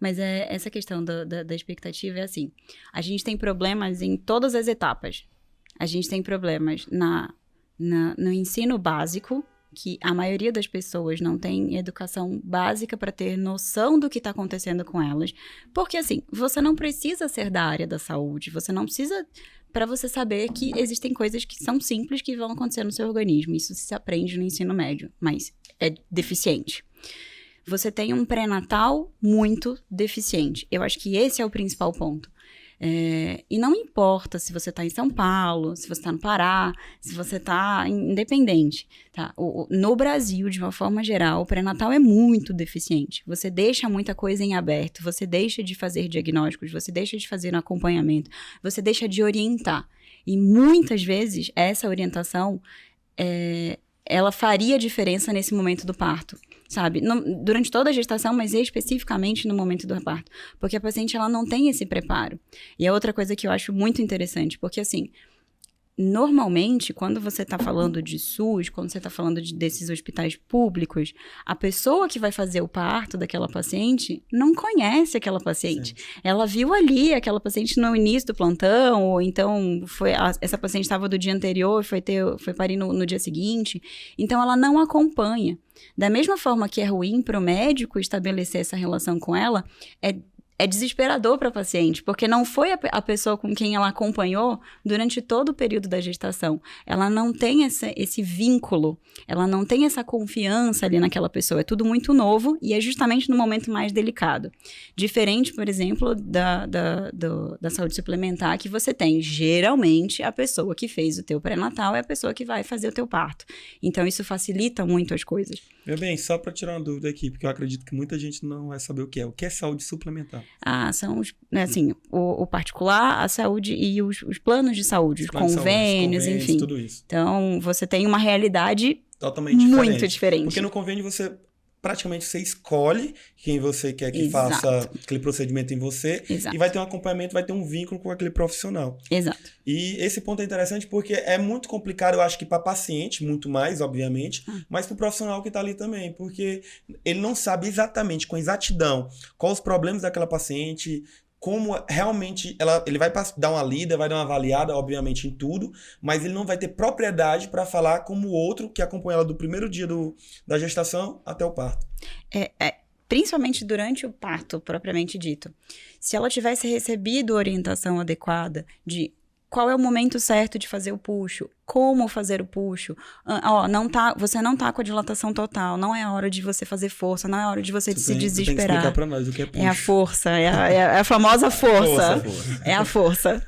Mas essa questão da expectativa é assim, a gente tem problemas em todas as etapas. A gente tem problemas no ensino básico, que a maioria das pessoas não tem educação básica para ter noção do que está acontecendo com elas. Porque, assim, você não precisa ser da área da saúde, você não precisa para você saber que existem coisas que são simples que vão acontecer no seu organismo. Isso se aprende no ensino médio, mas é deficiente. Você tem um pré-natal muito deficiente. Eu acho que esse é o principal ponto. E não importa se você está em São Paulo, se você está no Pará, se você está independente. Tá? No Brasil, de uma forma geral, o pré-natal é muito deficiente. Você deixa muita coisa em aberto, você deixa de fazer diagnósticos, você deixa de fazer um acompanhamento, você deixa de orientar. E muitas vezes, essa orientação, ela faria diferença nesse momento do parto. Sabe? Durante toda a gestação, mas especificamente no momento do parto. Porque a paciente, ela não tem esse preparo. E é outra coisa que eu acho muito interessante, porque assim, normalmente, quando você está falando de SUS, quando você está falando desses hospitais públicos, a pessoa que vai fazer o parto daquela paciente não conhece aquela paciente. Sim. Ela viu ali aquela paciente no início do plantão, ou então essa paciente estava do dia anterior e foi parir no dia seguinte. Então, ela não acompanha. Da mesma forma que é ruim para o médico estabelecer essa relação com ela, é desesperador para a paciente, porque não foi a pessoa com quem ela acompanhou durante todo o período da gestação. Ela não tem esse vínculo, ela não tem essa confiança ali naquela pessoa. É tudo muito novo e é justamente no momento mais delicado. Diferente, por exemplo, da saúde suplementar, que você tem, geralmente, a pessoa que fez o teu pré-natal é a pessoa que vai fazer o teu parto. Então, isso facilita muito as coisas. Meu bem, só para tirar uma dúvida aqui, porque eu acredito que muita gente não vai saber o que é. O que é saúde suplementar? São assim, o particular, a saúde e os planos de saúde, os convênios, enfim. Tudo isso. Então, você tem uma realidade totalmente muito diferente. Porque no convênio praticamente você escolhe quem você quer que Exato. faça aquele procedimento em você. Exato. E vai ter um acompanhamento, vai ter um vínculo com aquele profissional. Exato. E esse ponto é interessante porque é muito complicado, eu acho que para paciente, muito mais, obviamente, mas para o profissional que está ali também, porque ele não sabe exatamente, com exatidão, quais os problemas daquela paciente, como realmente ele vai dar uma lida, vai dar uma avaliada, obviamente, em tudo, mas ele não vai ter propriedade para falar como o outro que acompanha ela do primeiro dia da gestação até o parto. Principalmente durante o parto, propriamente dito. Se ela tivesse recebido orientação adequada de qual é o momento certo de fazer o puxo, como fazer o puxo, você não tá com a dilatação total, não é a hora de você fazer força, não é a hora de você se desesperar. Você tem que explicar pra nós o que é puxo. É a força, é a famosa força. É a força.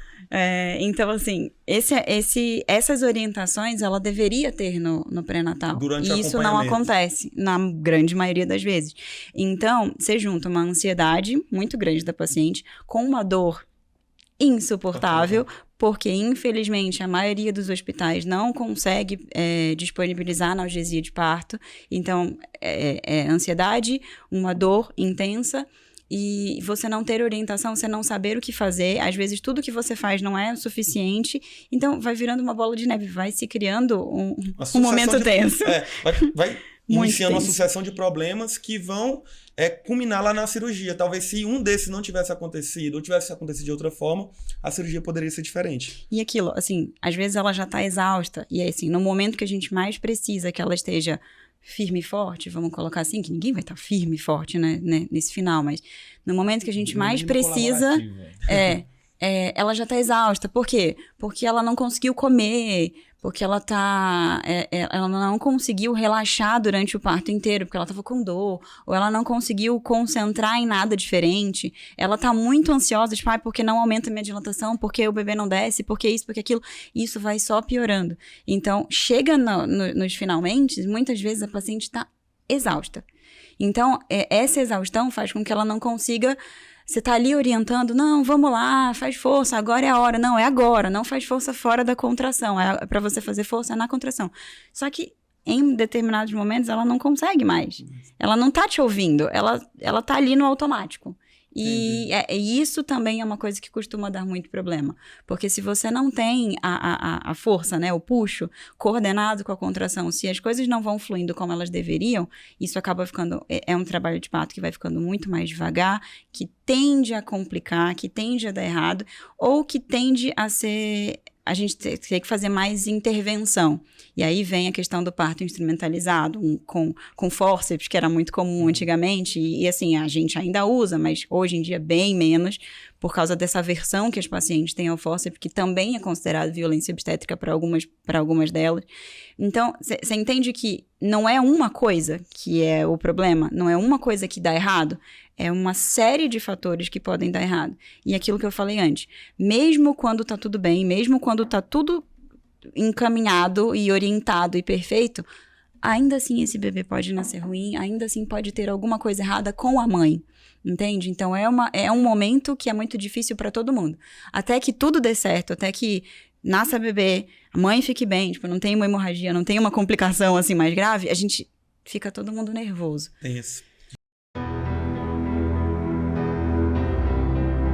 Então, assim, essas orientações, ela deveria ter no pré-natal. E isso não acontece, na grande maioria das vezes. Então, você junta uma ansiedade muito grande da paciente com uma dor insuportável, porque, infelizmente, a maioria dos hospitais não consegue disponibilizar analgesia de parto. Então, ansiedade, uma dor intensa, e você não ter orientação, você não saber o que fazer. Às vezes, tudo que você faz não é o suficiente. Então, vai virando uma bola de neve, vai se criando um momento tenso. Vai iniciando uma sucessão de problemas que vão culminar lá na cirurgia. Talvez se um desses não tivesse acontecido, ou tivesse acontecido de outra forma, a cirurgia poderia ser diferente. E aquilo, assim, às vezes ela já está exausta. E assim, no momento que a gente mais precisa que ela esteja firme e forte, vamos colocar assim, que ninguém vai estar firme e forte, né, nesse final, mas no momento que a gente mais precisa, ela já está exausta. Por quê? Porque ela não conseguiu comer, porque ela não conseguiu relaxar durante o parto inteiro, porque ela estava com dor, ou ela não conseguiu concentrar em nada diferente, ela está muito ansiosa, tipo, porque não aumenta a minha dilatação, porque o bebê não desce, porque isso, porque aquilo, isso vai só piorando. Então, chega nos finalmente, muitas vezes a paciente está exausta. Então, essa exaustão faz com que ela não consiga. Você tá ali orientando, não, vamos lá, faz força, agora é a hora. Não, é agora, não faz força fora da contração. É para você fazer força na contração. Só que em determinados momentos ela não consegue mais. Ela não tá te ouvindo, ela tá ali no automático. E isso também é uma coisa que costuma dar muito problema. Porque se você não tem a força, né, o puxo, coordenado com a contração, se as coisas não vão fluindo como elas deveriam, isso acaba ficando... É um trabalho de parto que vai ficando muito mais devagar, que tende a complicar, que tende a dar errado, ou que tende a ser... A gente tem que fazer mais intervenção. E aí vem a questão do parto instrumentalizado, com fórceps, que era muito comum antigamente, e assim, a gente ainda usa, mas hoje em dia bem menos, por causa dessa aversão que as pacientes têm ao fórceps, que também é considerado violência obstétrica para algumas delas. Então, você entende que não é uma coisa que é o problema, não é uma coisa que dá errado, é uma série de fatores que podem dar errado. E aquilo que eu falei antes, mesmo quando tá tudo bem, mesmo quando tá tudo encaminhado e orientado e perfeito, ainda assim esse bebê pode nascer ruim, ainda assim pode ter alguma coisa errada com a mãe, entende? Então é um momento que é muito difícil para todo mundo. Até que tudo dê certo, até que nasça bebê, a mãe fique bem, tipo, não tem uma hemorragia, não tem uma complicação assim mais grave, a gente fica todo mundo nervoso. Tem isso.